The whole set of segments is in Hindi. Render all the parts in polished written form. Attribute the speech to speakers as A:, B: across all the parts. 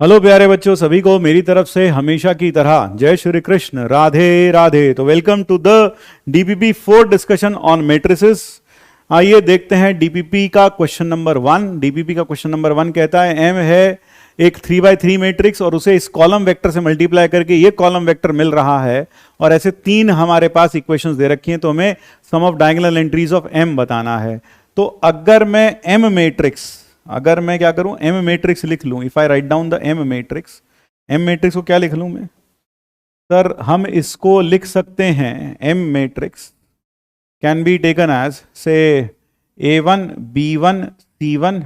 A: हेलो प्यारे बच्चों, सभी को मेरी तरफ से हमेशा की तरह जय श्री कृष्ण, राधे राधे। तो welcome to the DPP 4 discussion on matrices. आइए देखते हैं डीपीपी का क्वेश्चन नंबर 1। डीपीपी का क्वेश्चन नंबर 1 कहता है एम है एक 3x3 मैट्रिक्स और उसे इस कॉलम वेक्टर से मल्टीप्लाई करके ये कॉलम वेक्टर मिल रहा है और ऐसे 3 हमारे पास इक्वेशंस दे रखी हैं, तो हमें sum of diagonal entries of M बताना है। तो अगर मैं एम मैट्रिक्स अगर मैं क्या करूं, एम मैट्रिक्स लिख लूं, if I write down the M matrix को क्या लिख लूं मैं? सर हम इसको लिख सकते हैं, M matrix can be taken as से A1 B1 C1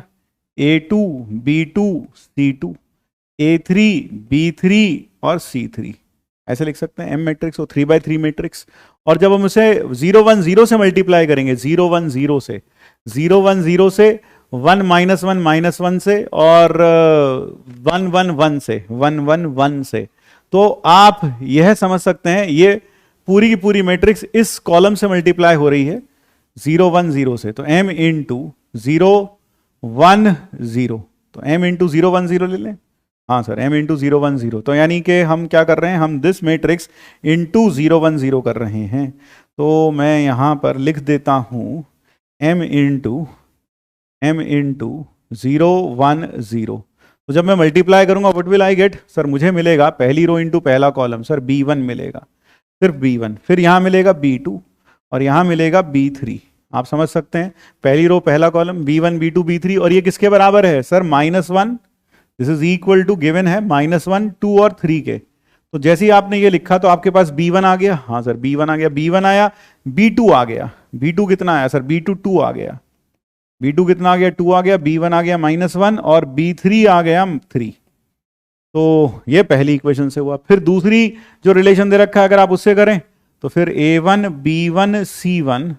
A: A2 B2 C2 A3 B3 और C3, ऐसे लिख सकते हैं एम मैट्रिक्स को, 3x3 मैट्रिक्स। और जब हम उसे 0 1 0 से मल्टीप्लाई करेंगे, 0 1 0 से 0 1 0 से 1 -1 -1 से और 1 1 1 से 1 1 1 से, तो आप यह समझ सकते हैं ये पूरी की पूरी मैट्रिक्स इस कॉलम से मल्टीप्लाई हो रही है 0 1 0 से। तो m इंटू 0 1 0, तो m इंटू 0 1 0 ले लें। हाँ सर, m इंटू 0 1 0, तो यानी कि हम क्या कर रहे हैं, हम दिस मैट्रिक्स इंटू 0 1 0 कर रहे हैं। तो मैं यहां पर लिख देता हूं m इंटू 0 1 0। तो जब मैं मल्टीप्लाई करूंगा what will I get? Sir मुझे मिलेगा पहली रो इंटू पहला कॉलम, सर B1 मिलेगा, सिर्फ B1, फिर यहां मिलेगा B2 और यहां मिलेगा B3। आप समझ सकते हैं, पहली रो पहला कॉलम B1 B2 B3, और ये किसके बराबर है sir? -1। This is equal to given है -1 2 और 3 के। तो जैसे ही आपने ये लिखा तो आपके पास B1 आ गया। हाँ सर B1 आ गया, B1 आया, B2 आ गया, B2 कितना आया सर? B2 2 आ गया, B2 कितना आ गया? 2 आ गया, B1 आ गया -1 और B3 आ गया 3। तो ये पहली इक्वेशन से हुआ। फिर दूसरी जो रिलेशन दे रखा है अगर आप उससे करें तो फिर A1 B1 C1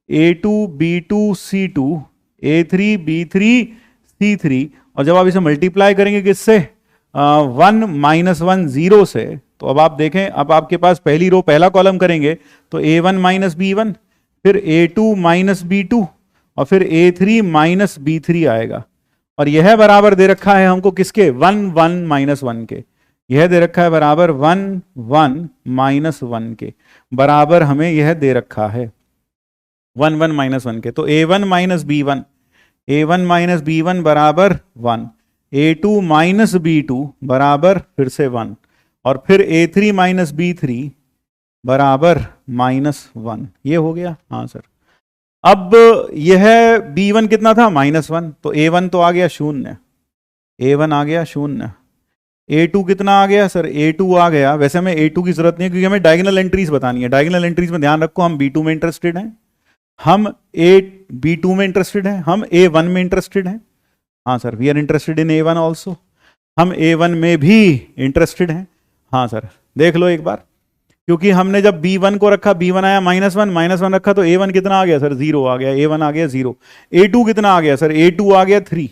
A: A2 B2 C2 A3 B3 C3, और जब आप इसे मल्टीप्लाई करेंगे किससे? 1 -1 0 से, तो अब आप देखें, अब आपके पास पहली रो पहला कॉलम करेंगे तो A1 B1, फिर A2 B2 और फिर A3 B3 आएगा। और यह बराबर दे रखा है हमको किसके? 1 1 -1 के। यह दे रखा है बराबर 1 1 -1 के, बराबर हमें यह दे रखा है 1 1 -1 के। तो A1 B1 बराबर 1, A2 B2 बराबर फिर से 1, और फिर A3 B3 बराबर -1। ये हो गया। हाँ सर, अब यह B1 कितना था? -1, तो A1 तो आ गया 0, A1 आ गया 0। A2 कितना आ गया सर? A2 आ गया, वैसे हमें A2 की जरूरत नहीं है क्योंकि हमें डायगोनल एंट्रीज बतानी है। डायगोनल एंट्रीज में ध्यान रखो, हम B2 में इंटरेस्टेड हैं, हम B2 में इंटरेस्टेड हैं, हम A1 में इंटरेस्टेड हैं। हाँ sir, we are interested in A1 also, हम A1 में भी इंटरेस्टेड हैं। हाँ सर, देख लो एक बार, क्योंकि हमने जब B1 को रखा, B1 आया -1 रखा, तो A1 कितना आ गया सर? 0 आ गया, A1 आ गया 0। A2 कितना आ गया सर? A2 आ गया 3,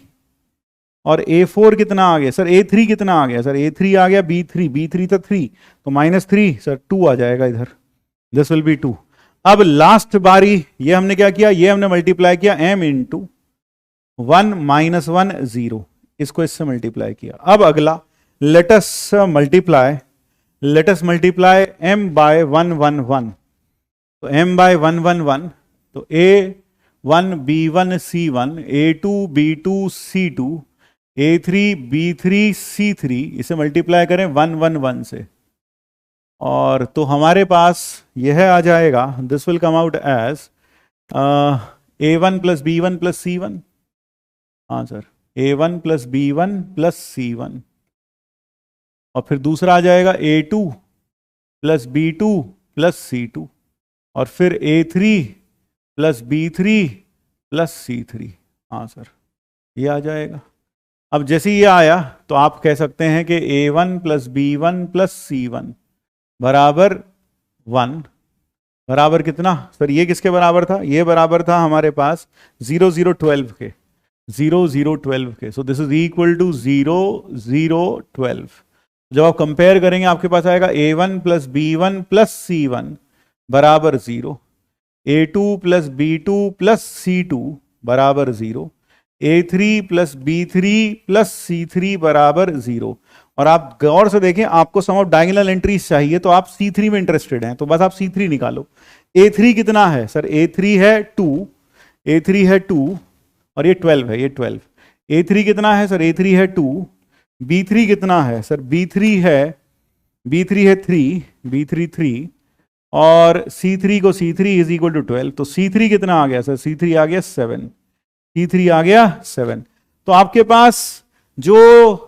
A: और A4 कितना आ गया सर? A3 कितना आ गया सर? A3 आ गया B3 था 3, तो -3 सर 2 आ जाएगा इधर, दिस विल बी 2। अब लास्ट बारी ये हमने क्या किया? ये हमने मल्टीप्लाई किया m इंटू 1 -1 0, इसको इससे मल्टीप्लाई किया। अब अगला लेटस मल्टीप्लाई m बाय 1 1 1, तो m बाय 1 1 1, तो A1 B1 C1 A2 B2 C2 A3 B3 C3, इसे मल्टीप्लाई करें 1 1 1 से, और तो हमारे पास यह आ जाएगा, this will come out as A1 plus B1 plus C1। हाँ sir, A1 plus B1 plus C1, और फिर दूसरा आ जाएगा A2 plus B2 plus C2, और फिर A3 plus B3 plus C3। हाँ सर, ये आ जाएगा। अब जैसे ये आया तो आप कह सकते हैं कि A1 plus B1 plus C1 बराबर 1, बराबर कितना सर? ये किसके बराबर था? ये बराबर था हमारे पास 0 0 12 के, 0 0 12 के। So this is equal to 0 0 12। जब आप कंपेयर करेंगे आपके पास आएगा A1 plus B1 plus C1 बराबर 0, A2 plus B2 plus C2 बराबर 0, A3 plus B3 plus C3 बराबर 0। और आप गौर से देखें, आपको सम ऑफ डायगोनल एंट्रीज चाहिए, तो आप C3 में इंटरेस्टेड हैं, तो बस आप C3 निकालो। A3 कितना है सर? A3 है 2, A3 है 2 और ये 12 है, ये 12। A3 कितना है सर? A3 है 2। B3 कितना है सर? B3 है 3, B3 3 और C3 को C3 इज इक्वल टू 12, तो C3 कितना आ गया सर? C3 आ गया 7, C3 आ गया 7। तो आपके पास जो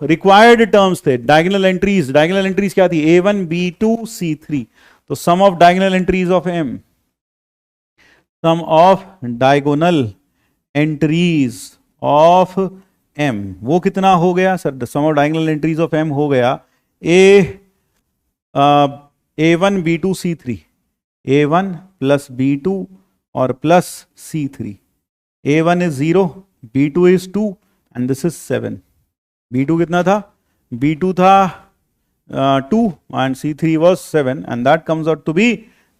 A: रिक्वायर्ड टर्म्स थे, डायगोनल एंट्रीज क्या थी? A1 B2 C3। तो sum of diagonal entries of M, sum of diagonal entries of M वो कितना हो गया sir? Sum of diagonal entries of M हो गया A1 B2 C3, A1 plus B2 और plus C3। A1 is 0, B2 is 2 and this is 7। B2 कितना था? B2 था 2 and C3 was 7 and that comes out to be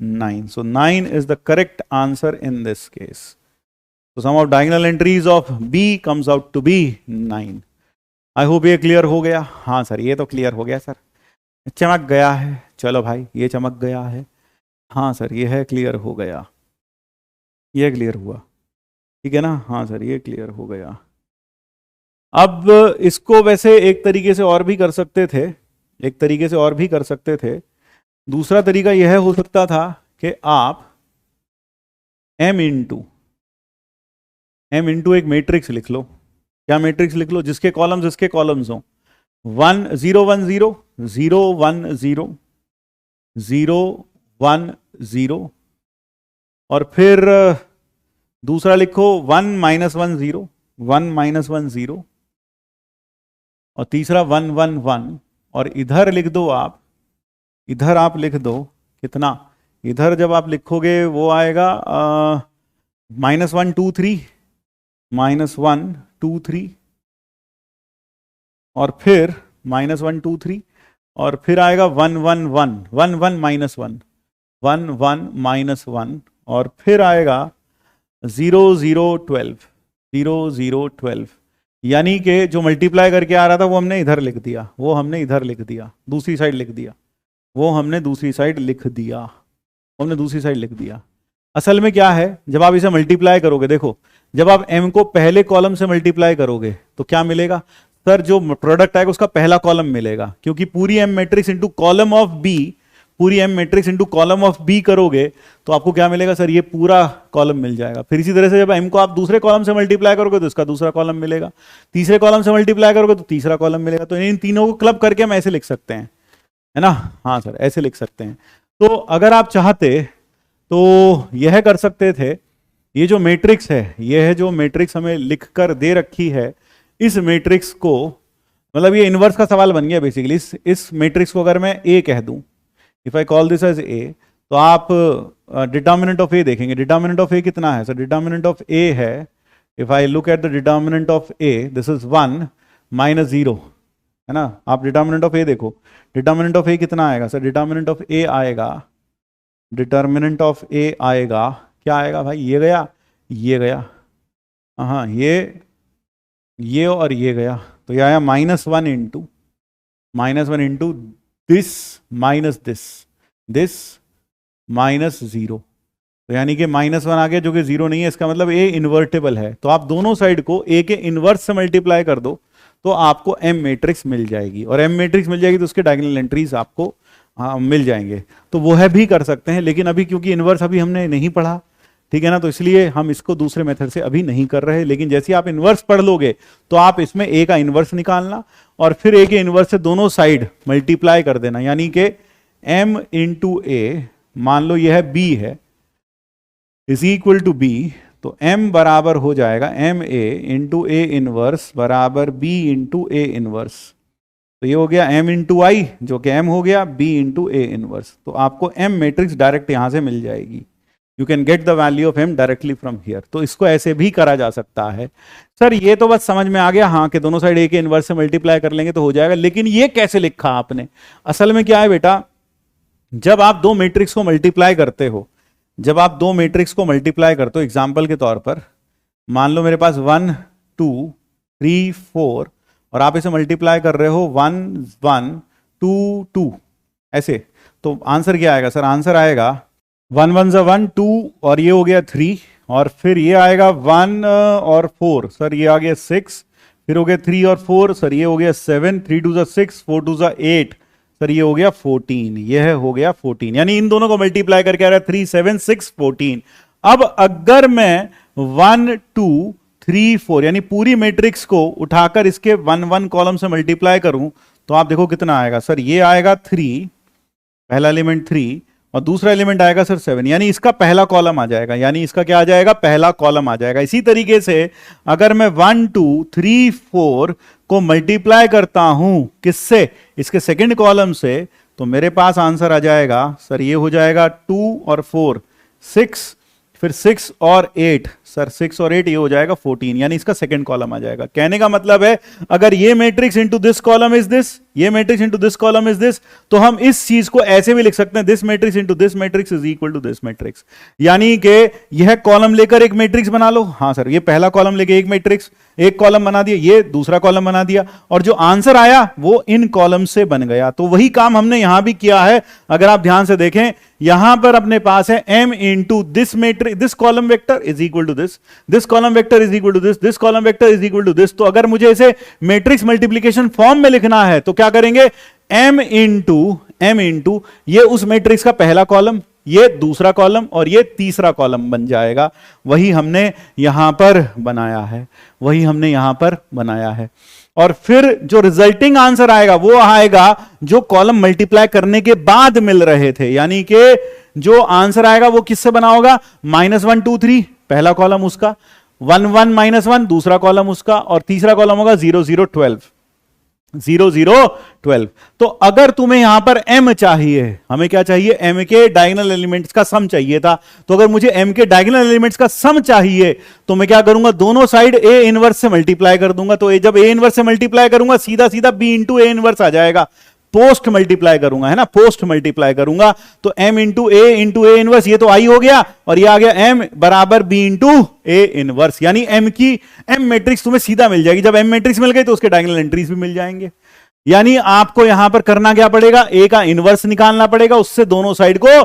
A: 9. So 9 is the correct answer in this case. So sum of diagonal entries of B comes out to be 9. I hope ये क्लियर हो गया। हाँ सर, ये तो क्लियर हो गया सर, चमक गया है। चलो भाई, ये चमक गया है। हाँ सर, ये है, क्लियर हो गया, ये क्लियर हुआ, ठीक है ना? हाँ सर, ये क्लियर हो गया। अब इसको वैसे एक तरीके से और भी कर सकते थे, दूसरा तरीका यह हो सकता था कि आप M इंटू एक मैट्रिक्स लिख लो। क्या मैट्रिक्स लिख लो? जिसके कॉलम्स हो 1 0 1 0 0 1 0 0 1 0 और फिर दूसरा लिखो 1 -1 0 1 -1 0 और तीसरा 1 1 1 और इधर लिख दो आप, इधर आप लिख दो कितना? इधर जब आप लिखोगे वो आएगा -1 2 3 -1 2 3 और फिर -1 2 3 और फिर आएगा 1 1 1 1 1 -1 1 1 -1 और फिर आएगा 0 0 12 0 0 12। यानी कि जो मल्टीप्लाई करके आ रहा था वो हमने इधर लिख दिया, वो हमने इधर लिख दिया, दूसरी साइड लिख दिया, वो हमने दूसरी साइड लिख दिया, हमने दूसरी साइड लिख दिया। असल में क्या है, जब आप इसे मल्टीप्लाई करोगे, देखो जब आप m को पहले कॉलम से मल्टीप्लाई करोगे तो क्या मिलेगा सर? जो प्रोडक्ट आएगा उसका पहला कॉलम मिलेगा, क्योंकि पूरी m matrix into column of b, पूरी m matrix into column of b करोगे तो आपको क्या मिलेगा सर? ये पूरा कॉलम मिल जाएगा। फिर इसी तरह से जब m को आप दूसरे कॉलम से मल्टीप्लाई करोगे तो इसका दूसरा कॉलम मिलेगा, तीसरे कॉलम से मल्टीप्लाई करोगे तो तीसरा कॉलम मिलेगा। तो इन तीनों को क्लब करके हम ऐसे लिख सकते हैं, है ना? हाँ सर, ऐसे लिख सकते हैं। तो अगर आप चाहते तो यह कर सकते थे। ये जो मैट्रिक्स है, यह है जो मैट्रिक्स हमें लिख कर दे रखी है, इस मैट्रिक्स को, मतलब ये इनवर्स का सवाल बन गया बेसिकली। इस मैट्रिक्स को अगर मैं A कह दूं, if I call this as A, तो आप डिटर्मिनेंट ऑफ A देखेंगे। डिटर्मिनेंट ऑफ A कितना है सर? डिटर्मिनेंट ऑफ A है, if I look at the determinant of A, this is 1 -0, है ना? आप डिटर्मिनेंट ऑफ A देखो, डिटर्मिनेंट ऑफ A कितना आएगा सर? डिटर्मिनेंट ऑफ A आएगा, डिटर्मिनेंट ऑफ A आएगा, क्या आएगा भाई? ये गया, ये गया, हाँ ये और ये गया, तो ये आया -1 into this minus this minus 0। तो यानी कि -1 आ गया जो कि 0 नहीं है, इसका मतलब A इन्वर्टेबल है। तो आप दोनों साइड को A के इनवर्स से मल्टीप्लाई कर दो तो आपको M मैट्रिक्स मिल जाएगी, और M मैट्रिक्स मिल जाएगी तो उसके डायगोनल एंट्रीज आपको मिल जाएंगे। तो वो है भी कर सकते हैं, लेकिन अभी क्योंकि इनवर्स अभी हमने नहीं पढ़ा, ठीक है ना, तो इसलिए हम इसको दूसरे मेथड से अभी नहीं कर रहे। लेकिन जैसे आप इनवर्स पढ़ लोगे तो आप इसमें A का इनवर्स निकालना और फिर A के इनवर्स से दोनों साइड मल्टीप्लाई कर देना, यानी कि M इंटू A, मान लो यह B है, इज इक्वल टू B, तो M बराबर हो जाएगा MA इंटू A इनवर्स बराबर B इंटू A इनवर्स। तो ये हो गया M इंटू I, जो कि M हो गया B इंटू A इनवर्स। तो आपको M मैट्रिक्स डायरेक्ट यहां से मिल जाएगी। You can get the value of M directly from here. तो इसको ऐसे भी करा जा सकता है। सर ये तो बस समझ में आ गया, हाँ, कि दोनों साइड A के इनवर्स से मल्टीप्लाई कर लेंगे तो हो जाएगा। लेकिन ये कैसे लिखा आपने? असल में क्या है बेटा, जब आप दो मैट्रिक्स को मल्टीप्लाई करते हो, जब आप दो मैट्रिक्स को मल्टीप्लाई करते हो, एग्जाम्पल के तौर पर मान लो मेरे पास 1 2 3 4 और आप इसे मल्टीप्लाई कर रहे हो 1 1 2 2 ऐसे, तो आंसर क्या आएगा सर? आंसर आएगा 1 1 1 2 और ये हो गया 3 और फिर ये आएगा 1 और 4 सर, ये आ गया 6, फिर हो गया 3 और 4 सर, ये हो गया 7, 3 2 6 4 2 8 सर, ये हो गया 14, यह हो गया 14, यानी इन दोनों को मल्टीप्लाई करके आ रहा है 3 7 6 14। अब अगर मैं 1 2 3 4 यानी पूरी मैट्रिक्स को उठाकर इसके 1 1 कॉलम से मल्टीप्लाई करूं तो आप देखो कितना आएगा सर, ये आएगा 3, पहला एलिमेंट 3 और दूसरा एलिमेंट आएगा सर 7, यानी इसका पहला कॉलम आ जाएगा, यानी इसका क्या आ जाएगा? पहला कॉलम आ जाएगा। इसी तरीके से अगर मैं 1 2 3 4 को मल्टीप्लाई करता हूं किससे? इसके सेकंड कॉलम से, तो मेरे पास आंसर आ जाएगा सर, ये हो जाएगा 2 और 4 6, फिर 6 और 8 सर, 6 और 8 ये हो जाएगा 14, यानी इसका सेकंड कॉलम आ जाएगा। कहने का मतलब है अगर ये matrix into this column is this, ये matrix into this column is this, तो हम इस चीज को ऐसे भी लिख सकते हैं, this matrix into this matrix is equal to this matrix, यानी कि यह कॉलम लेकर एक मैट्रिक्स बना लो। हाँ सर, ये पहला कॉलम लेके एक मैट्रिक्स, एक कॉलम बना दिया, ये दूसरा कॉलम बना दिया, और जो आंसर आया वो इन कॉलम से बन गया। तो वही काम हमने यहां भी किया है। अगर आप ध्यान से देखें, यहां पर अपने पास है m into this matrix, this column vector is equal to this column vector is equal to this column vector is equal to this. तो अगर मुझे इसे मैट्रिक्स मल्टीप्लिकेशन फॉर्म में लिखना है तो क्या करेंगे? m इंटू ये उस मैट्रिक्स का पहला कॉलम, ये दूसरा कॉलम और ये तीसरा कॉलम बन जाएगा। वही हमने यहां पर बनाया है, वही हमने यहां पर बनाया है। और फिर जो रिजल्टिंग आंसर आएगा वो आएगा जो कॉलम मल्टीप्लाई करने के बाद मिल रहे थे, यानी कि जो आंसर आएगा वो किससे बना होगा? -1 2 3 पहला कॉलम उसका, 1 1 -1 दूसरा कॉलम उसका, और तीसरा कॉलम होगा 0 0 12 0 0 12। तो अगर तुम्हें यहां पर m चाहिए, हमें क्या चाहिए? m के डायगोनल एलिमेंट्स का सम चाहिए था। तो अगर मुझे m के डायगोनल एलिमेंट्स का सम चाहिए तो मैं क्या करूंगा? दोनों साइड a इनवर्स से मल्टीप्लाई कर दूंगा। तो जब a इनवर्स से मल्टीप्लाई करूंगा सीधा सीधा b इंटू a इनवर्स आ जाएगा। पोस्ट मल्टीप्लाई करूंगा, है ना, पोस्ट मल्टीप्लाई करूंगा तो m इंटू a इनवर्स, ये तो i हो गया, और ये आ गया m बराबर b इंटू a इनवर्स, यानी m की m मैट्रिक्स तुम्हें सीधा मिल जाएगी। जब m मैट्रिक्स मिल गई तो उसके डायगोनल एंट्रीज भी मिल जाएंगे। यानी आपको यहां पर करना क्या पड़ेगा? a का इनवर्स निकालना पड़ेगा, उससे दोनों साइड को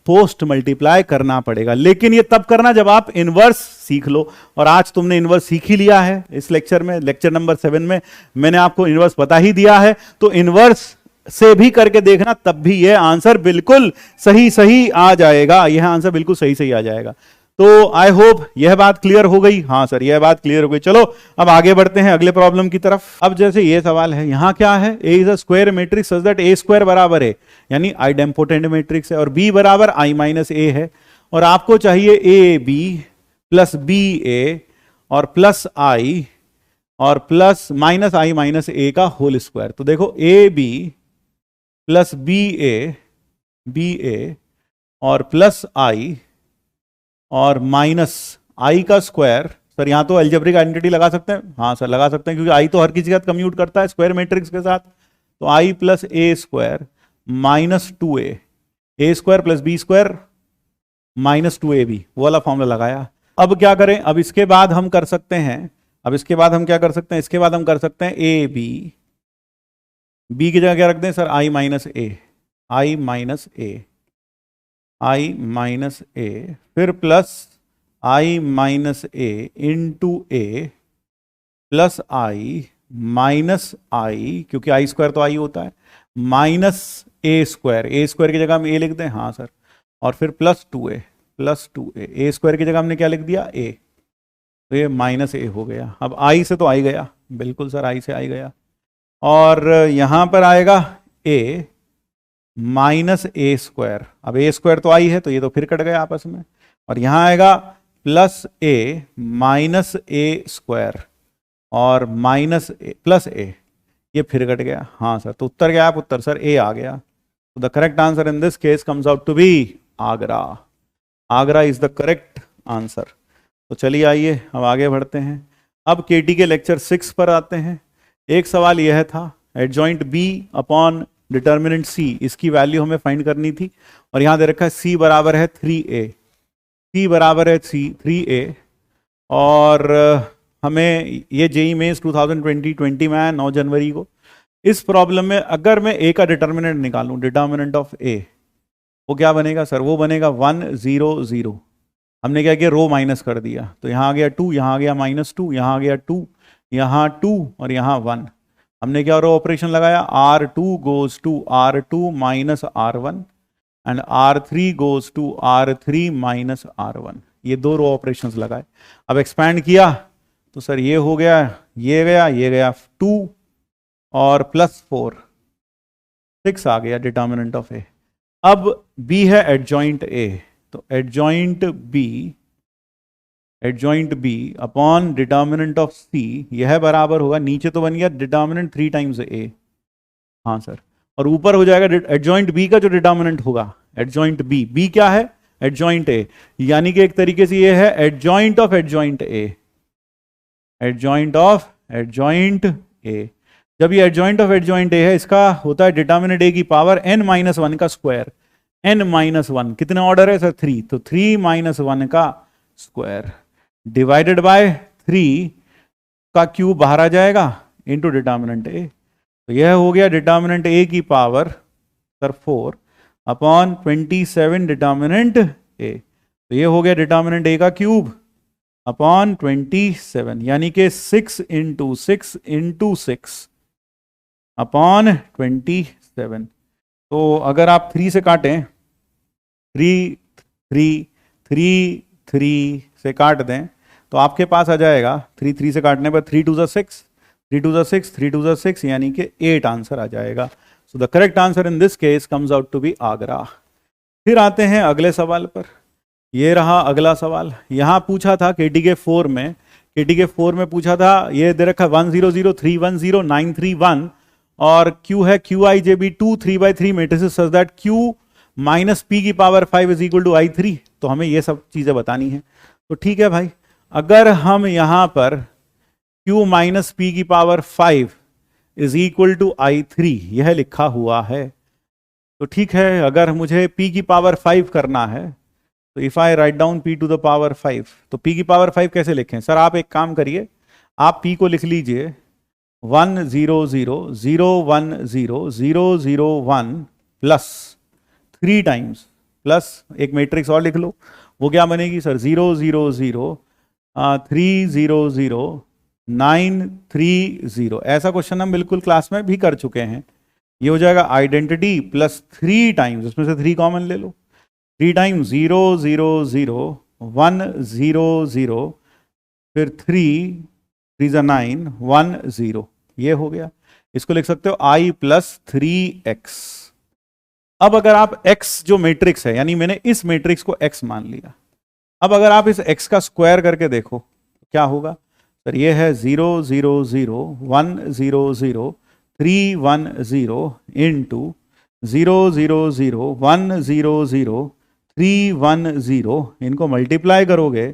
A: पोस्ट मल्टीप्लाई करना पड़ेगा। लेकिन ये तब करना जब आप इनवर्स सीख लो, और आज तुमने इनवर्स सीख ही लिया है। इस लेक्चर में, लेक्चर नंबर 7 में मैंने आपको इनवर्स बता ही दिया है। तो इनवर्स से भी करके देखना, तब भी यह आंसर बिल्कुल सही आ जाएगा, यह आंसर बिल्कुल सही आ जाएगा। तो आई होप यह बात क्लियर हो गई। हाँ सर, यह बात क्लियर हो गई। चलो अब आगे बढ़ते हैं अगले प्रॉब्लम की तरफ। अब जैसे यह सवाल है, यहां क्या है? A is a square matrix such that A square बराबर है, यानी आइडेम्पोटेंट मैट्रिक्स है, और बी बराबर आई माइनस ए है, और आपको चाहिए ए बी प्लस बी ए और प्लस आई और प्लस माइनस आई माइनस ए का होल स्क्वायर। तो देखो ए बी प्लस बी ए और प्लस आई और माइनस आई का स्क्वायर। सर यहां तो अलजेब्रिक आइडेंटिटी लगा सकते हैं? हाँ सर लगा सकते हैं, क्योंकि आई तो हर किसी के साथ कम्यूट करता है स्क्वायर मैट्रिक्स के साथ। तो I plus A square minus 2a, A square plus B square minus 2ab, वो वाला फॉर्मूला लगाया। अब क्या करें? अब इसके बाद हम कर सकते हैं, इसके बाद हम कर सकते हैं ए बी की जगह क्या रख दें सर? आई माइनस ए, फिर प्लस आई माइनस ए इंटू ए प्लस आई माइनस आई, क्योंकि आई स्क्वायर तो आई होता है, माइनस ए स्क्वायर की जगह हम ए लिख दें। हाँ सर, और फिर प्लस 2a, ए स्क्वायर की जगह हमने क्या लिख दिया? ए, तो ये माइनस ए हो गया। अब आई से तो आई गया, बिल्कुल सर आई से आई गया, और यहां पर आएगा a माइनस ए स्क्वायर। अब ए स्क्वायर तो आई है, तो ये तो फिर कट गया आपस में, और यहां आएगा प्लस ए माइनस ए स्क्वायर और माइनस ए प्लस ए, ये फिर कट गया। हाँ सर, तो उत्तर क्या है? उत्तर सर ए आ गया। तो the correct answer in this case comes out to be Agra. Agra is the correct answer. तो चलिए आइए अब आगे बढ़ते हैं। अब केटी के लेक्चर 6 पर आते हैं। एक सवाल यह था, एडजॉइंट बी अपॉन डिटर्मिनेंट सी, इसकी वैल्यू हमें फाइंड करनी थी, और यहां दे रखा है सी बराबर है 3a, और हमें ये जेईई मेंस 2020 में आया 9 जनवरी को। इस प्रॉब्लम में अगर मैं ए का डिटर्मिनेंट निकालूं, डिटर्मिनेंट ऑफ ए, वो क्या बनेगा सर? वो बनेगा 1 0 0। हमने क्या किया, रो माइनस कर दिया, तो यहाँ आ गया 2, यहाँ आ गया -2, यहाँ आ गया 2, यहाँ 2 और यहाँ 1। हमने क्या रो ऑपरेशन लगाया, R2 goes to R2 minus R1 and R3 goes to R3 minus R1। ये दो रो ऑपरेशंस लगाए। अब एक्सपैंड किया तो सर ये हो गया, ये गया 2 और +4, 6 आ गया डिटर्मिनेंट ऑफ ए। अब बी है एडजॉइंट ए, तो adjoint B upon determinant of C, यह बराबर होगा, नीचे तो बन गया डिटर्मिनेंट 3 टाइम्स ए, हाँ सर, और ऊपर हो जाएगा एडजॉइंट बी का जो डिटर्मिनेंट होगा, एडजॉइंट बी क्या है, एडजॉइंट ए, यानी कि एक तरीके से ये है adjoint of adjoint A, adjoint of adjoint A. जब ये एडजॉइंट ऑफ एडजॉइंट ए है, इसका होता है डिटर्मिनेंट ए की पावर n-1 का स्क्वायर, n-1 कितने ऑर्डर है सर? 3, तो 3-1 का स्क्वायर डिवाइडेड बाय 3 का क्यूब बाहर आ जाएगा इनटू डिटर्मिनेंट ए, तो यह हो गया डिटर्मिनेंट ए की पावर सर 4 अपॉन 27 डिटर्मिनेंट ए, तो ये हो गया डिटर्मिनेंट ए का क्यूब अपॉन 27, यानी कि 6 × 6 × 6 अपॉन 27। तो अगर आप 3 से काटें, 3 3 3 3 से काट दें तो आपके पास आ जाएगा, 3 3 से काटने पर 3 2 6, 3 2 6, 3 2 6, यानी कि 8 आंसर आ जाएगा। So the correct answer in this case comes out to be Agra. फिर आते हैं अगले सवाल पर। ये रहा अगला सवाल। यहाँ पूछा था केटीके 4 में पूछा था, ये दे रखा 1 0 0 3 1 0 9 3 1 और Q है QIJB 2 3/3 matrices such that Q minus P की power 5 is equal to I3। तो हमें ये सब चीजें बतानी है। तो ठीक है भाई, अगर हम यहां पर Q माइनस P की power 5 is equal to I3 यह लिखा हुआ है, तो ठीक है, अगर मुझे P की पावर 5 करना है तो if I write down P to the power 5, तो P की पावर 5 कैसे लिखें सर? आप एक काम करिए, आप P को लिख लीजिए 1 0 0 0 1 0 0 0 1 प्लस 3 टाइम्स प्लस एक मैट्रिक्स और लिख लो, वो क्या बनेगी सर? 0 0 0 3 0 0 9 3 0। ऐसा क्वेश्चन हम बिल्कुल क्लास में भी कर चुके हैं। ये हो जाएगा आइडेंटिटी प्लस 3 टाइम्स, उसमें से 3 कॉमन ले लो, 3 टाइम्स 0 0 0 1 0 0 फिर 3 3 9 1 0, ये हो गया। इसको लिख सकते हो I प्लस 3x। अब अगर आप x जो मैट्रिक्स है, यानी मैंने इस मैट्रिक्स को x मान लिया, अब अगर आप इस x का स्क्वायर करके देखो तो क्या होगा सर? ये है 0 0 0 1 0 0 3 1 0 इंटू 0 0 0 1 0 0 3 1 0, इनको मल्टीप्लाई करोगे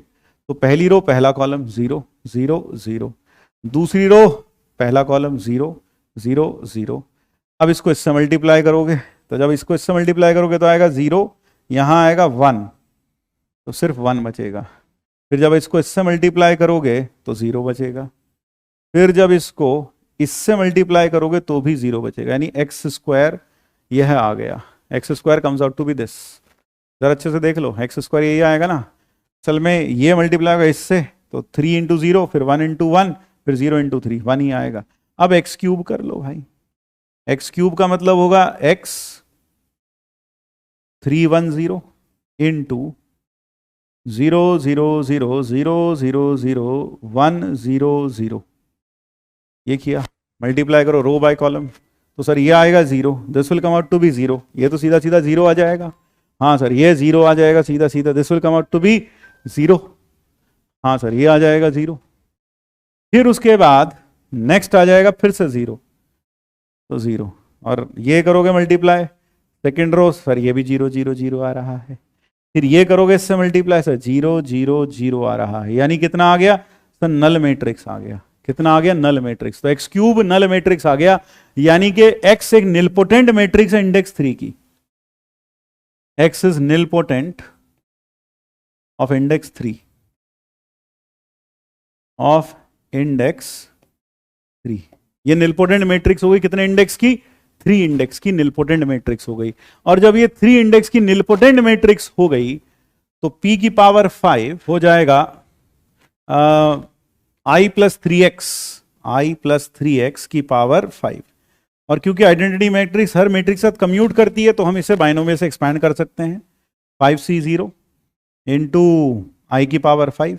A: तो पहली रो पहला कॉलम 0 0 0, दूसरी रो पहला कॉलम 0 0 0। अब इसको इससे मल्टीप्लाई करोगे, तो जब इसको इससे मल्टीप्लाई करोगे तो आएगा 0, यहाँ आएगा 1, तो सिर्फ 1 बचेगा। फिर जब इसको इससे मल्टीप्लाई करोगे तो 0 बचेगा, फिर जब इसको इससे मल्टीप्लाई करोगे तो भी 0 बचेगा, यानी एक्स स्क्वायर यह आ गया। X square comes out to be this. जरा अच्छे से देख लो, एक्स स्क्वायर यही आएगा ना, असल में ये मल्टीप्लाई होगा इससे, तो 3 × 0 फिर 1 × 1 फिर 0 × 3 1 ही आएगा। अब एक्स क्यूब कर लो भाई, एक्स क्यूब का मतलब होगा x 310 इंटू 0 0 0 0 0 0 1 0 0, ये किया, मल्टीप्लाई करो रो बाय कॉलम, तो सर ये आएगा 0, this will come out to be 0, ये तो सीधा सीधा 0 आ जाएगा। हाँ सर ये 0 आ जाएगा सीधा सीधा, this will come out to be 0। हाँ सर ये आ जाएगा 0। फिर उसके बाद नेक्स्ट आ जाएगा फिर से 0, तो 0, और ये करोगे मल्टीप्लाई सेकेंड रो, सर ये भी 0 0 0 आ रहा है। फिर ये करोगे इससे मल्टीप्लाई, सर 0 0 0 आ रहा है, यानी कितना आ गया सर? नल मैट्रिक्स आ गया। कितना आ गया? Null matrix. तो एक्स क्यूब नल मैट्रिक्स आ गया, यानी कि एक्स एक निलपोटेंट मैट्रिक्स है इंडेक्स 3 की। X is nilpotent of index 3 of index 3। ये निलपोटेंट मैट्रिक्स हो गई कितने इंडेक्स की? 3 इंडेक्स की निलपोटेंट मैट्रिक्स हो गई। और जब ये 3 इंडेक्स की निलपोटेंट मैट्रिक्स हो गई तो p की पावर 5 हो जाएगा i प्लस 3x की पावर 5। और क्योंकि आइडेंटिटी मैट्रिक्स हर मैट्रिक्स साथ कम्यूट करती है तो हम इसे बाइनोमियल से एक्सपैंड कर सकते हैं। 5c0 इंटू आई की पावर 5,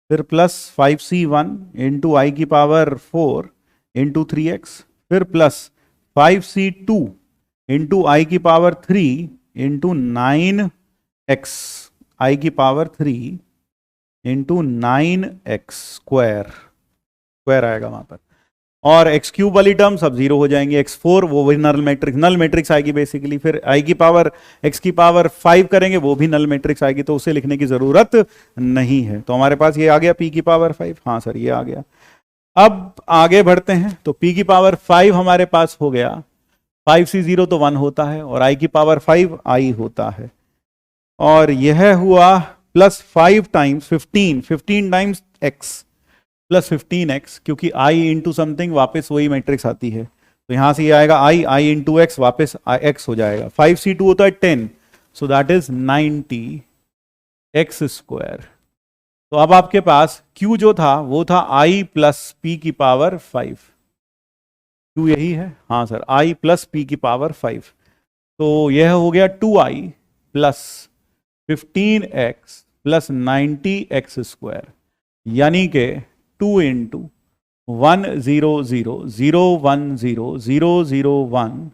A: फिर प्लस 5c1 इंटू आई की पावर 4 इंटू 3x, फिर प्लस 5c2 इंटू आई की पावर 3 इंटू 9x आई की पावर 3 इंटू 9x स्क्वायर आएगा वहां पर। और एक्स क्यूब वाली टर्म सब जीरो हो जाएंगे। x4 वो वही नल मैट्रिक्स आएगी बेसिकली। फिर आई की पावर x की पावर 5 करेंगे वो भी नल मैट्रिक्स आएगी, तो उसे लिखने की जरूरत नहीं है। तो हमारे पास ये आ गया p की पावर 5। हाँ सर ये आ गया। अब आगे बढ़ते हैं तो p की पावर 5 हमारे पास हो गया। 5c0 तो 1 होता है और i की पावर 5 i होता है। और यह हुआ plus 5 times 15 times x plus 15x, क्योंकि i इंटू समथिंग वापस वही मैट्रिक्स आती है, तो यहां से ये आएगा i इंटू एक्स वापस x हो जाएगा। 5c2 होता है 10, so that is 90x square. तो अब आपके पास q जो था वो था i प्लस p की पावर 5। q यही है, हाँ सर, i प्लस p की पावर 5। तो यह हो गया 2i plus 15x plus 90x square, यानी के 2 इंटू 1 0 0 0 1 0 0 0 1,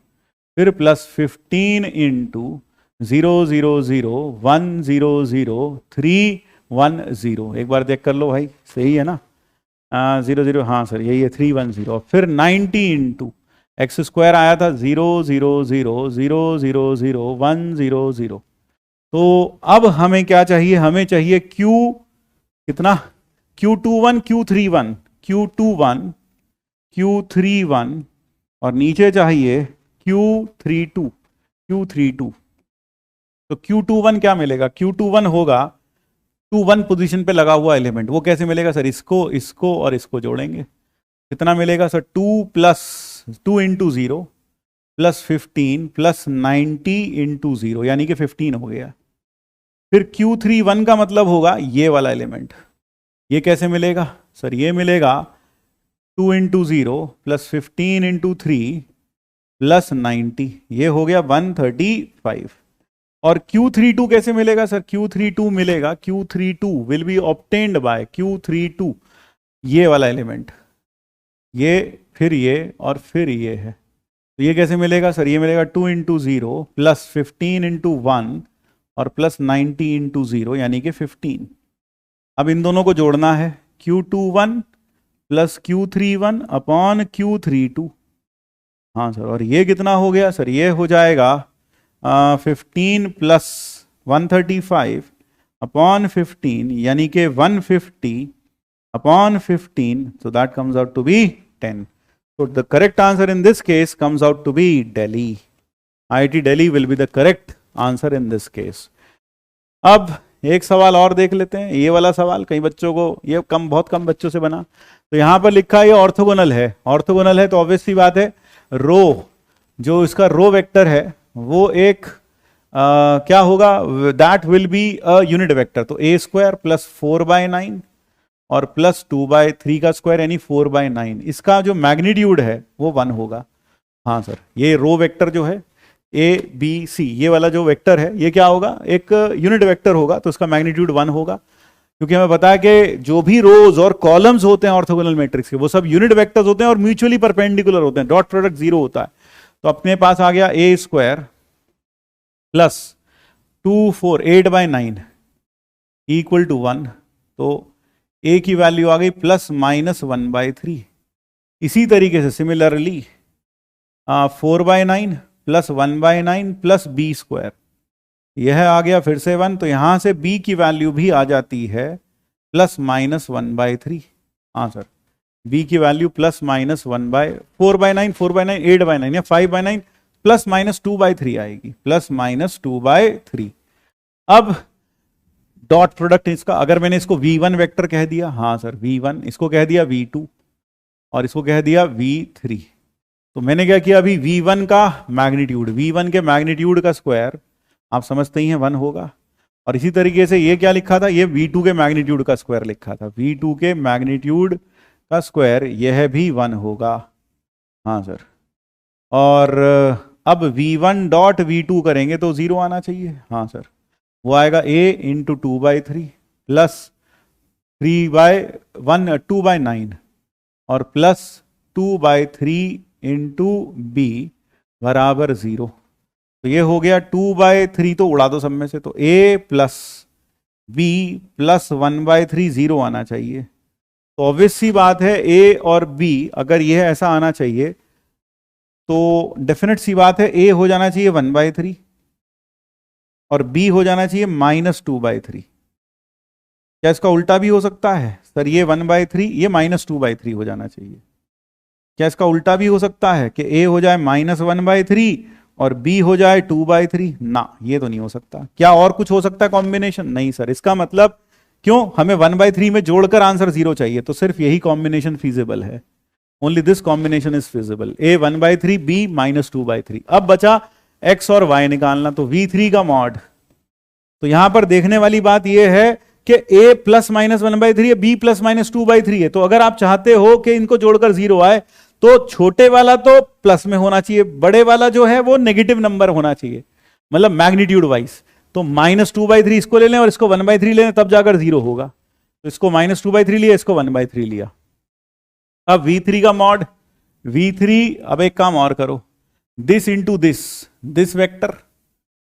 A: फिर प्लस 15 इंटू 0 0 0 1 0 0 3 1 0। एक बार देख कर लो भाई, सही है ना? 0 0, हाँ सर यही है 3 1 0। फिर 90 इंटू एक्स स्क्वायर आया था 0 0 0 0 0 0 1 0 0। तो अब हमें क्या चाहिए? हमें चाहिए Q कितना? Q21 Q31 Q21 Q31 और नीचे चाहिए Q32। तो Q21 क्या मिलेगा? Q21 होगा 2 1 पोजीशन पे लगा हुआ एलिमेंट। वो कैसे मिलेगा सर? इसको और इसको जोड़ेंगे। कितना मिलेगा sir? 2 plus 2 into 0 plus 15 plus 90 into 0, यानी कि 15 हो गया। फिर Q31 का मतलब होगा ये वाला एलिमेंट। ये कैसे मिलेगा सर? ये मिलेगा 2 इंटू 0 प्लस 15 इंटू 3 प्लस 90, ये हो गया 135। और Q32 कैसे मिलेगा सर? Q32 मिलेगा, Q32 will be obtained by Q32 ये वाला एलिमेंट, ये फिर ये और फिर ये है। तो ये कैसे मिलेगा सर? ये मिलेगा 2 इंटू 0 प्लस 15 इंटू 1 और प्लस 90 इंटू 0, यानी कि 15। अब इन दोनों को जोड़ना है, Q21 plus Q31 upon Q32। हाँ सर, और ये कितना हो गया सर? ये हो जाएगा 15 प्लस 135 अपॉन 15, यानी कि 150 upon 15, so that comes out to be 10. So the correct answer in this case comes out to be Delhi. IIT Delhi will be the correct answer in this case. अब एक सवाल और देख लेते हैं। ये वाला सवाल कई बच्चों को, ये बहुत कम बच्चों से बना। तो यहां पर लिखा है ये ऑर्थोगोनल है। ऑर्थोगोनल है तो ऑब्वियस सी बात है, रो जो इसका रो वेक्टर है वो एक क्या होगा? That will be a unit vector. तो a स्क्वायर प्लस 4/9 और प्लस 2/3 का स्क्वायर यानी 4/9, इसका जो मैग्नीट्यूड है वो 1 होगा। हाँ सर, ये रो वेक्टर जो है ABC, ये वाला जो वेक्टर है ये क्या होगा? एक यूनिट वेक्टर होगा, तो उसका मैग्नीट्यूड 1 होगा। क्योंकि हमें पता है कि जो भी रोज और कॉलम्स होते हैं ऑर्थोगोनल मैट्रिक्स के वो सब यूनिट वेक्टर्स होते हैं और म्यूचुअली परपेंडिकुलर होते हैं, डॉट प्रोडक्ट 0 होता है। तो अपने पास आ गया a square plus 8/9 equal to 1। तो a की वैल्यू आ गई प्लस माइनस 1/3। इसी तरीके से similarly 4/9 plus 1/9 plus b square, यह आ गया फिर से 1। तो यहां से b की वैल्यू भी आ जाती है प्लस माइनस 1/3। हाँ सर, b की वैल्यू प्लस माइनस 4/9 8/9 या 5/9 प्लस माइनस 2/3 आएगी, प्लस माइनस 2/3। अब डॉट प्रोडक्ट इसका, अगर मैंने इसको v1 वेक्टर कह दिया, हाँ सर v1, इसको कह दिया v2 और इसको कह दिया v3, तो मैंने क्या किया अभी v1 का मैग्नीट्यूड, v1 के मैग्नीट्यूड का स्क्वायर आप समझते ही हैं 1 होगा, और इसी तरीके से ये क्या लिखा था, ये v2 के मैग्नीट्यूड का स्क्वायर लिखा था, v2 के मैग्नीट्यूड का स्क्वायर यह भी 1 होगा, हाँ सर। और अब v1 डॉट v2 करेंगे तो 0 आना चाहिए, हाँ सर, वो आएगा a इंटू 2/3 प्लस 2/9 और प्लस 2/3 इंटू b बराबर 0। तो ये हो गया 2/3, तो उड़ा दो सब में से, तो a प्लस b प्लस 1/3 0 आना चाहिए। तो ऑब्वियस सी बात है a और b अगर यह ऐसा आना चाहिए तो डेफिनेट सी बात है a हो जाना चाहिए 1/3 और b हो जाना चाहिए -2/3। क्या इसका उल्टा भी हो सकता है सर, ये 1/3 ये -2/3 हो जाना चाहिए। क्या इसका उल्टा भी हो सकता है कि a हो जाए -1/3 और b हो जाए 2/3? ना, ये तो नहीं हो सकता। क्या और कुछ हो सकता है कॉम्बिनेशन? नहीं सर। इसका मतलब क्यों, हमें 1/3 में जोड़कर आंसर 0 चाहिए, तो सिर्फ यही कॉम्बिनेशन फीजिबल है, only this combination is feasible, a 1/3 b -2/3। अब बचा x और y निकालना, तो v3 का मॉड। तो यहां पर देखने वाली बात यह है कि a प्लस माइनस 1/3 है, b प्लस माइनस 2/3 है, तो अगर आप चाहते हो कि इनको जोड़कर 0 आए तो छोटे वाला तो प्लस में होना चाहिए, बड़े वाला जो है वो नेगेटिव नंबर होना चाहिए, मतलब मैग्नीट्यूड वाइज। तो -2/3 इसको ले लें और इसको 1/3 ले लें, तब जाकर 0 होगा। तो इसको -2/3 लिया, इसको 1/3 लिया। अब v3 का मॉड, v3, अब एक काम और करो, this into this vector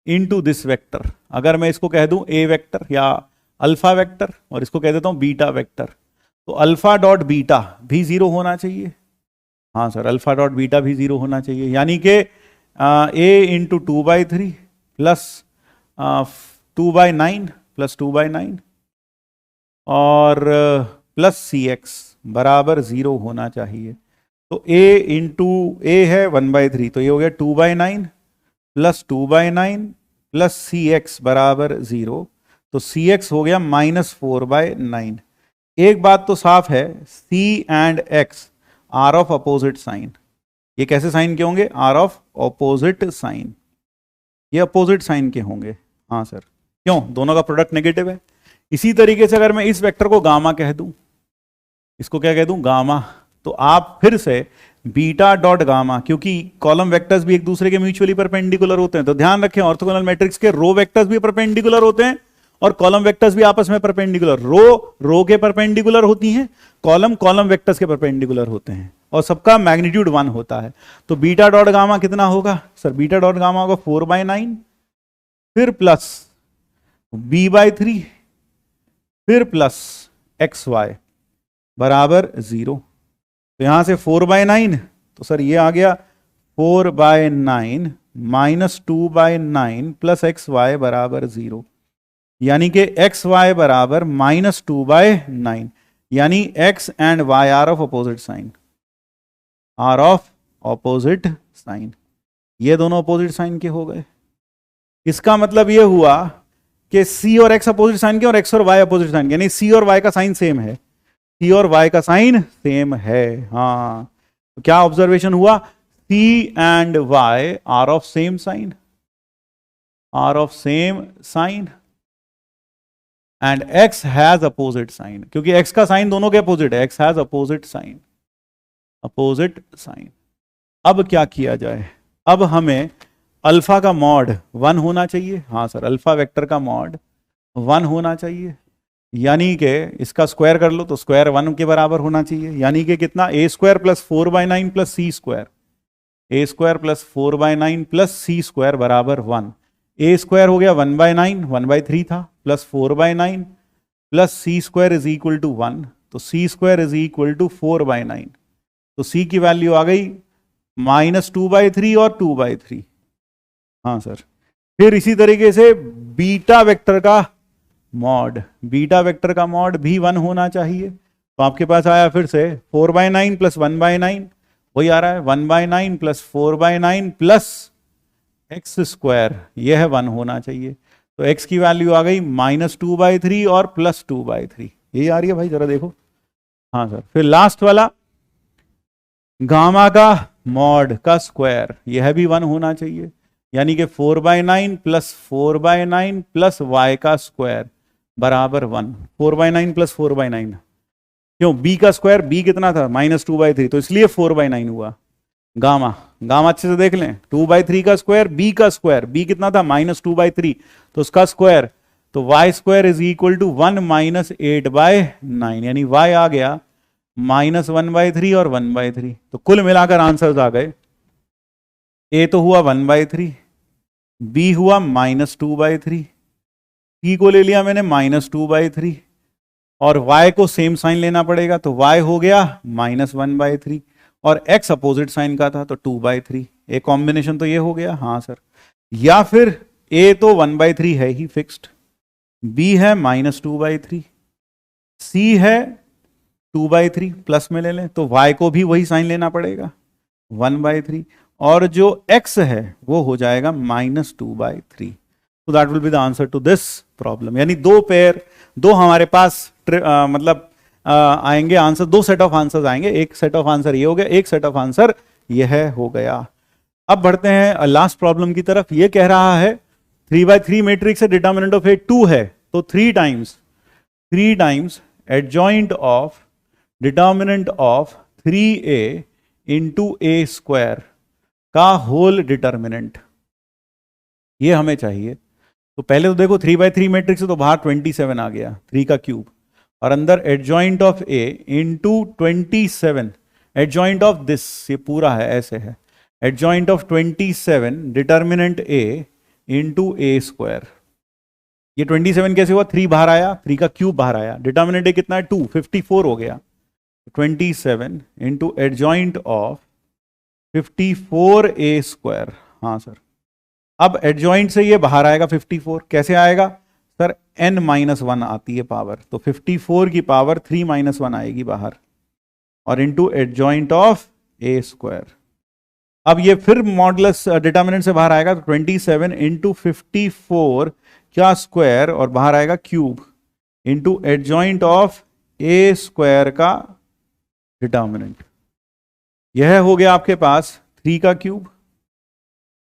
A: into this vector. अगर मैं इसको कह दूं a वेक्टर या अल्फा वेक्टर और इसको कह देता हूं बीटा वेक्टर, तो अल्फा डॉट बीटा भी 0 होना चाहिए। हाँ सर, अल्फा डॉट बीटा भी 0 होना चाहिए, यानी कि a इंटू 2/3 प्लस 2/9 प्लस 2/9 और प्लस cx बराबर 0 होना चाहिए। तो a इंटू a है 1/3, तो ये हो गया 2/9 प्लस 2/9 प्लस cx बराबर 0, तो cx हो गया -4/9। एक बात तो साफ है, c and x are of opposite sign. ये कैसे साइन के होंगे? आर ऑफ अपोजिट साइन, ये अपोजिट साइन के होंगे। हाँ सर, क्यों? दोनों का प्रोडक्ट नेगेटिव है। इसी तरीके से अगर मैं इस वेक्टर को गामा कह दूं, इसको क्या कह दूं? गामा, तो आप फिर से बीटा डॉट गामा, क्योंकि कॉलम वेक्टर्स भी एक दूसरे के म्यूचुअली परपेंडिकुलर होते हैं, तो ध्यान रखें ऑर्थोगोनल मैट्रिक्स के रो वेक्टर्स भी परपेंडिकुलर होते हैं और कॉलम वेक्टर्स भी आपस में परपेंडिकुलर। रो के परपेंडिकुलर होती हैं, कॉलम वेक्टर्स के परपेंडिकुलर होते हैं, और सबका मैग्नीट्यूड 1 होता है। तो बीटा डॉट गामा कितना होगा सर? बीटा डॉट गामा होगा 4/9 फिर प्लस b/3 फिर प्लस xy बराबर 0। तो यहां से 4/9, तो सर ये आ गया 4/9 माइनस 2/9 प्लस xy बराबर 0, यानी कि xy बराबर -2/9, यानी x and y are of opposite sign, are of opposite sign. ये दोनों अपोजिट साइन के हो गए। इसका मतलब ये हुआ कि c और x अपोजिट साइन के और x और y अपोजिट साइन के, यानी c और y का साइन सेम है, c और y का साइन सेम है। हाँ, तो क्या ऑब्जर्वेशन हुआ? c and y are of same sign, are of same sign, and x has opposite sign, क्योंकि x का साइन दोनों के अपोजिट है, x has opposite sign, opposite sign. अब क्या किया जाए? अब हमें अल्फा का मॉड 1 होना चाहिए। हाँ सर, अल्फा वेक्टर का मॉड 1 होना चाहिए, यानी कि इसका स्क्वायर कर लो तो स्क्वायर 1 के बराबर होना चाहिए, यानी कि कितना? a² plus 4/9 plus c², a² plus 4/9 plus c² बराबर 1। a² हो गया 1/9, 1/3 था, plus 4/9 plus c² is equal to 1, तो c² इज इक्वल टू 4/9। तो c की वैल्यू आ गई -2/3 और 2/3। हाँ सर, फिर इसी तरीके से बीटा वेक्टर का मॉड, बीटा वेक्टर का मॉड भी 1 होना चाहिए। तो आपके पास आया फिर से 4/9 प्लस 1/9, वही आ रहा है 1/9 प्लस 4/9 प्लस x², यह 1 होना चाहिए। तो x की वैल्यू आ गई -2/3 और +2/3, यही आ रही है भाई, जरा देखो। हाँ सर, फिर लास्ट वाला गामा का मॉड का स्क्वायर, यह भी 1 होना चाहिए, यानी कि 4/9 + 4/9 + y का स्क्वायर बराबर 1। 4/9 + 4/9, क्यों, b का स्क्वायर, b कितना था -2/3, तो इसलिए 4/9 हुआ। गामा, गामा अच्छे से देख लें, 2/3 का स्क्वायर, b का स्क्वायर, b कितना था -2/3, तो उसका स्क्वायर, तो y square is equal to 1 - 8/9, यानी y आ गया -1/3 और 1/3। तो कुल मिलाकर आंसर्स आ गए, a तो हुआ 1/3, b हुआ -2/3, c को ले लिया मैंने -2/3, और y को सेम साइन लेना पड़ेगा, तो y हो गया -1/3, और x अपोजिट साइन का था तो 2/3। एक कॉम्बिनेशन तो ये हो गया, हाँ सर। या फिर a तो 1/3 है ही फिक्स्ड, b है -2/3, c है 2/3, प्लस में ले लें तो y को भी वही साइन लेना पड़ेगा 1/3, और जो x है वो हो जाएगा -2/3। तो that will be the answer to this problem. यानी दो हमारे पास मतलब आएंगे आंसर, 2 सेट ऑफ आंसर्स आएंगे, एक सेट ऑफ आंसर ये हो गया, एक सेट ऑफ आंसर यह हो गया। अब बढ़ते हैं लास्ट प्रॉब्लम की तरफ। ये कह रहा है 3/3 मैट्रिक्स से डिटर्मिनेंट ऑफ ए 2 है, तो 3 times adjoint of determinant of 3a into a square का होल डिटर्मिनेंट, ये हमें चाहिए। तो पहले तो देखो 3/3 मैट्रिक्स से तो बाहर 27 आ गया, 3 का क्यूब, और अंदर adjoint of a into 27, adjoint of this, ये पूरा है ऐसे है, adjoint of 27 determinant a into a square. ये 27 कैसे हुआ, 3 बाहर आया, 3 का क्यूब बाहर आया, डिटर्मिनेंट a कितना है 2, 54 हो गया, 27 into adjoint of 54a square. हाँ सर, अब एडजॉइंट से ये बाहर आएगा 54, कैसे आएगा सर, n-1 आती है पावर, तो 54 की पावर 3-1 आएगी बाहर, और into adjoint of a square. अब ये फिर मॉडुलस डिटर्मिनेंट से बाहर आएगा, तो 27 इंटू 54 क्या स्क्वायर, और बाहर आएगा cube, into adjoint of a square का डिटर्मिनेंट। यह हो गया आपके पास 3 का क्यूब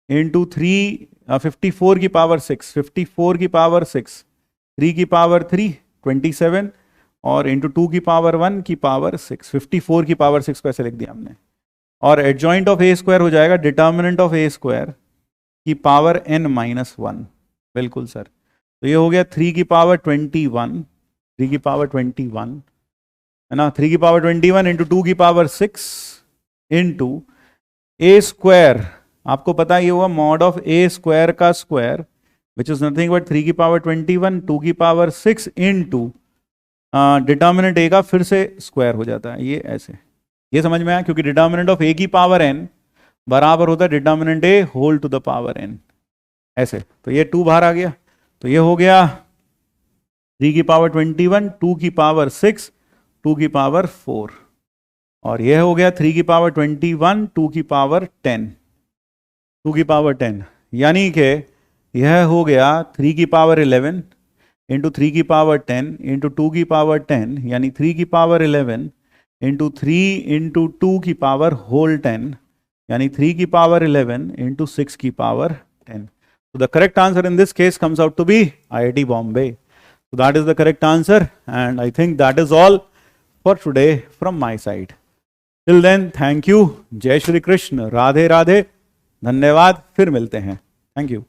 A: इंटू 54 की पावर 6, 54 की पावर 6, 3 की पावर 3, 27, और इंटू 2 की पावर 1 की पावर 6, 54 की पावर 6 को ऐसे लिख दिया हमने, और एडजॉइंट ऑफ a स्क्वायर हो जाएगा डिटर्मिनेंट ऑफ a स्क्वायर की पावर n-1। बिल्कुल सर, तो ये हो गया 3 की पावर 21, 3 की पावर 21 है ना, 3 की पावर 21 इंटू 2 की पावर 6 इंटू a स्क्वायर, आपको पता ये हुआ मॉड ऑफ a स्क्वायर का square, which is nothing but 3 की पावर 21, 2 की पावर 6 इंटू डिटर्मिनेंट a का फिर से स्क्वायर हो जाता है, ये ऐसे, ये समझ में आया, क्योंकि डिटर्मिनेंट ऑफ a की पावर n बराबर होता है determinant a whole to the power n, ऐसे। तो ये 2 बाहर आ गया, तो ये हो गया 3 की पावर 21, 2 की पावर 6, 2 की पावर 4, और यह हो गया 3 की पावर 21, 2 की पावर 10, 2 की पावर 10, यानी कि यह हो गया 3 की पावर 11 इंटू 3 की पावर 10 इंटू 2 की पावर 10, यानी 3 की पावर 11 इंटू 3 इंटू 2 की पावर होल 10, यानी 3 की पावर 11 इंटू 6 की power 10। So the correct answer in this case comes out to be IIT Bombay. So that is the correct answer, and I think that is all for today from my side. Till then, thank you. जय श्री कृष्ण, राधे राधे, धन्यवाद, फिर मिलते हैं। Thank you.